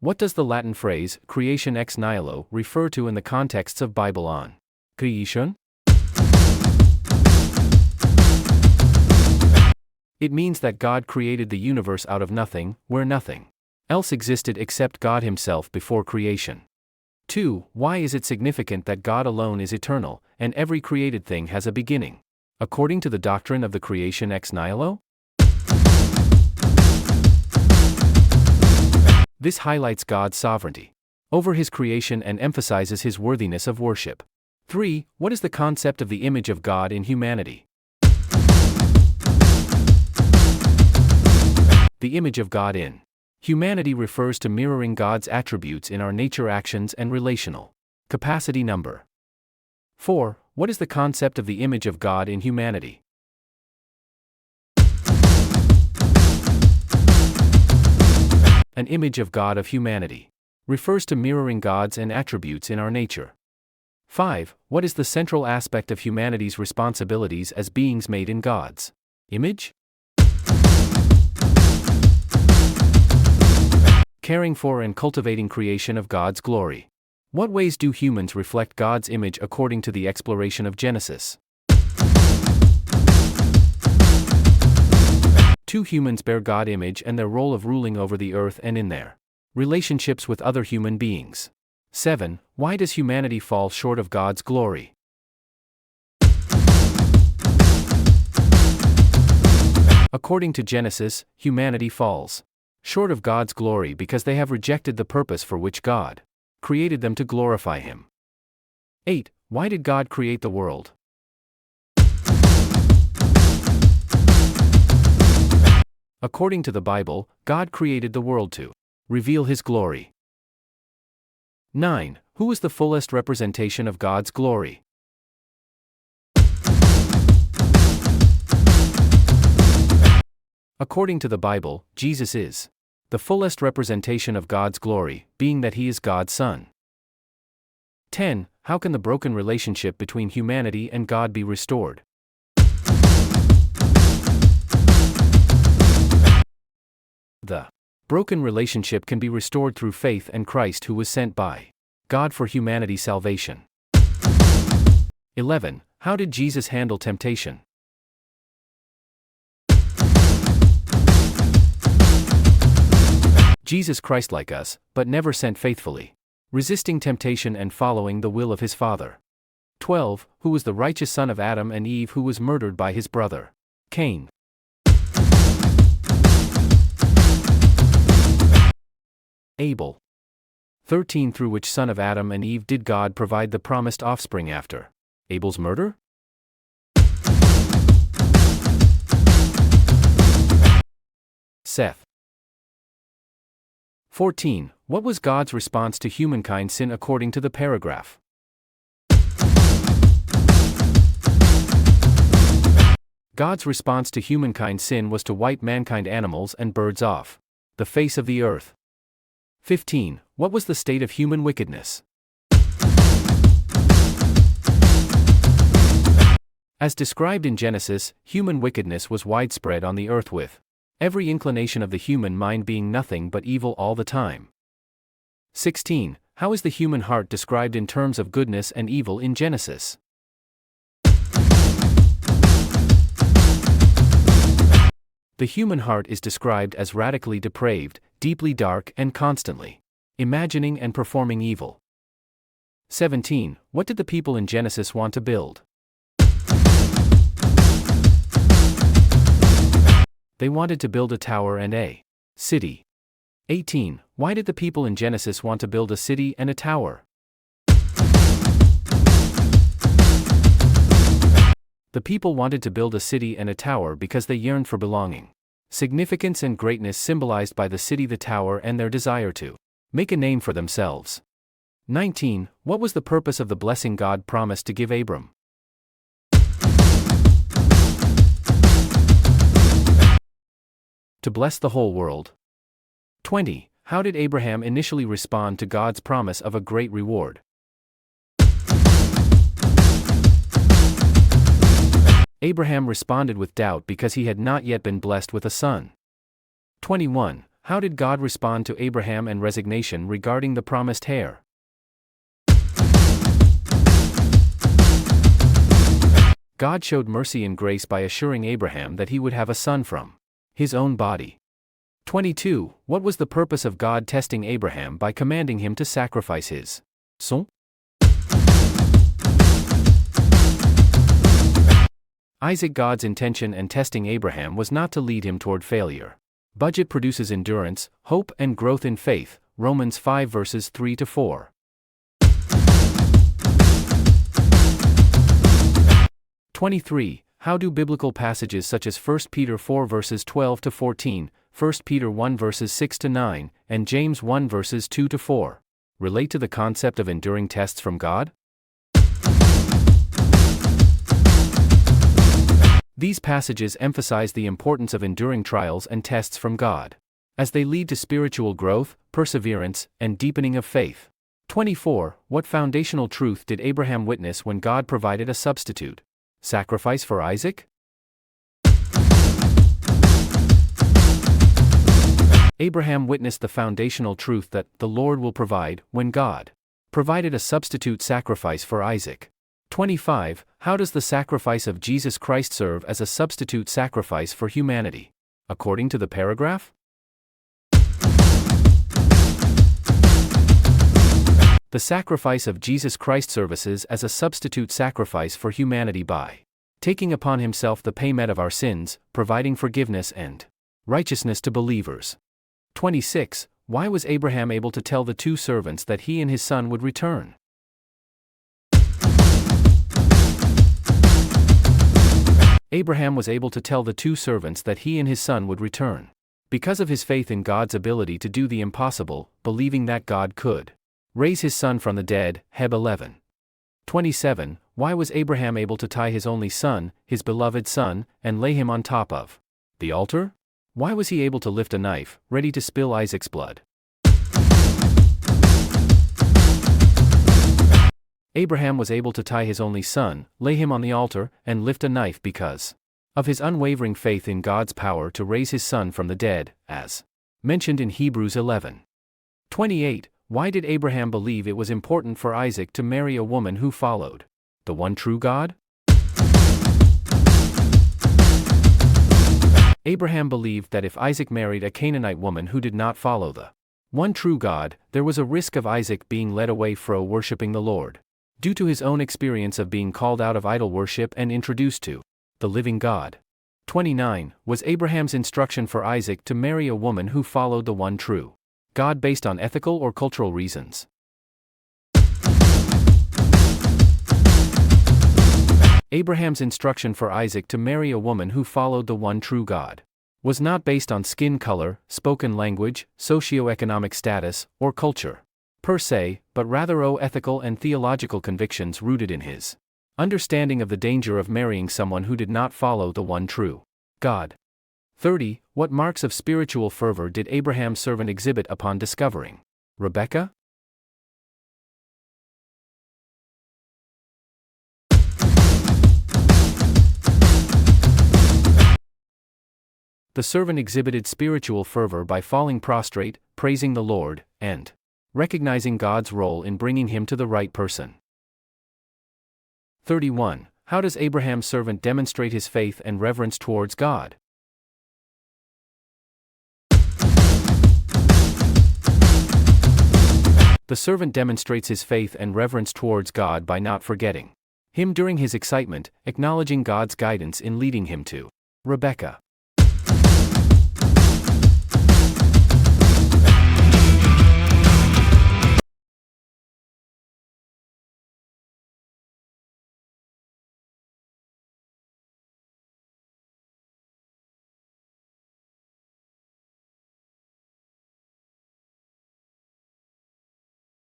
What does the Latin phrase, creation ex nihilo, refer to in the contexts of Bible on creation? It means that God created the universe out of nothing, where nothing else existed except God Himself before creation. 2. Why is it significant that God alone is eternal, and every created thing has a beginning, according to the doctrine of the creation ex nihilo? This highlights God's sovereignty over His creation and emphasizes His worthiness of worship. 3. What is the concept of the image of God in humanity? The image of God in humanity refers to mirroring God's attributes in our nature, actions, and relational capacity. Number 4. What is the concept of the image of God in humanity? An image of God of humanity refers to mirroring God's and attributes in our nature. 5. What is the central aspect of humanity's responsibilities as beings made in God's image? Caring for and cultivating creation of God's glory. What ways do humans reflect God's image according to the exploration of Genesis? 2. Humans bear God's image and their role of ruling over the earth and in their relationships with other human beings. 7. Why does humanity fall short of God's glory? According to Genesis, humanity falls short of God's glory because they have rejected the purpose for which God created them to glorify Him. 8. Why did God create the world? According to the Bible, God created the world to reveal His glory. 9. Who is the fullest representation of God's glory? According to the Bible, Jesus is the fullest representation of God's glory, being that He is God's Son. 10. How can the broken relationship between humanity and God be restored? The broken relationship can be restored through faith in Christ, who was sent by God for humanity's salvation. 11. How did Jesus handle temptation? Jesus Christ like us, but never sent faithfully, resisting temptation and following the will of His Father. 12. Who was the righteous son of Adam and Eve who was murdered by his brother Cain? Abel. 13. Through which son of Adam and Eve did God provide the promised offspring after Abel's murder? Seth. 14. What was God's response to humankind's sin according to the paragraph? God's response to humankind's sin was to wipe mankind, animals, and birds off the face of the earth. 15. What was the state of human wickedness? As described in Genesis, human wickedness was widespread on the earth, with every inclination of the human mind being nothing but evil all the time. 16. How is the human heart described in terms of goodness and evil in Genesis? The human heart is described as radically depraved, deeply dark, and constantly imagining and performing evil. 17. What did the people in Genesis want to build? They wanted to build a tower and a city. 18. Why did the people in Genesis want to build a city and a tower? The people wanted to build a city and a tower because they yearned for belonging, significance, and greatness symbolized by the city, the tower, and their desire to make a name for themselves. 19. What was the purpose of the blessing God promised to give Abram? To bless the whole world. 20. How did Abraham initially respond to God's promise of a great reward? Abraham responded with doubt because he had not yet been blessed with a son. 21. how did God respond to Abraham and resignation regarding the promised heir? God showed mercy and grace by assuring Abraham that he would have a son from his own body. 22. What was the purpose of God testing Abraham by commanding him to sacrifice his son? Isaac. God's intention in testing Abraham was not to lead him toward failure. Budget produces endurance, hope, and growth in faith. Romans 5 verses 3-4. 23. How do biblical passages such as 1 Peter 4 verses 12-14, 1 Peter 1 verses 6-9, and James 1 verses 2-4 relate to the concept of enduring tests from God? These passages emphasize the importance of enduring trials and tests from God, as they lead to spiritual growth, perseverance, and deepening of faith. 24. What foundational truth did Abraham witness when God provided a substitute sacrifice for Isaac? Abraham witnessed the foundational truth that the Lord will provide when God provided a substitute sacrifice for Isaac. 25. How does the sacrifice of Jesus Christ serve as a substitute sacrifice for humanity, according to the paragraph? The sacrifice of Jesus Christ services as a substitute sacrifice for humanity by taking upon himself the payment of our sins, providing forgiveness and righteousness to believers. 26. Why was Abraham able to tell the two servants that he and his son would return? Abraham was able to tell the two servants that he and his son would return because of his faith in God's ability to do the impossible, believing that God could raise his son from the dead. Heb 11. 27. Why was Abraham able to tie his only son, his beloved son, and lay him on top of the altar? Why was he able to lift a knife, ready to spill Isaac's blood? Abraham was able to tie his only son, lay him on the altar, and lift a knife because of his unwavering faith in God's power to raise his son from the dead, as mentioned in Hebrews 11. 28. Why did Abraham believe it was important for Isaac to marry a woman who followed the one true God? Abraham believed that if Isaac married a Canaanite woman who did not follow the one true God, there was a risk of Isaac being led away from worshiping the Lord, due to his own experience of being called out of idol worship and introduced to the living God. 29. Was Abraham's instruction for Isaac to marry a woman who followed the one true God based on ethical or cultural reasons? Abraham's instruction for Isaac to marry a woman who followed the one true God was not based on skin color, spoken language, socioeconomic status, or culture per se, but rather ethical and theological convictions rooted in his understanding of the danger of marrying someone who did not follow the one true God. 30. What marks of spiritual fervor did Abraham's servant exhibit upon discovering Rebekah? The servant exhibited spiritual fervor by falling prostrate, praising the Lord, and recognizing God's role in bringing him to the right person. 31. How does Abraham's servant demonstrate his faith and reverence towards God? The servant demonstrates his faith and reverence towards God by not forgetting him during his excitement, acknowledging God's guidance in leading him to Rebekah.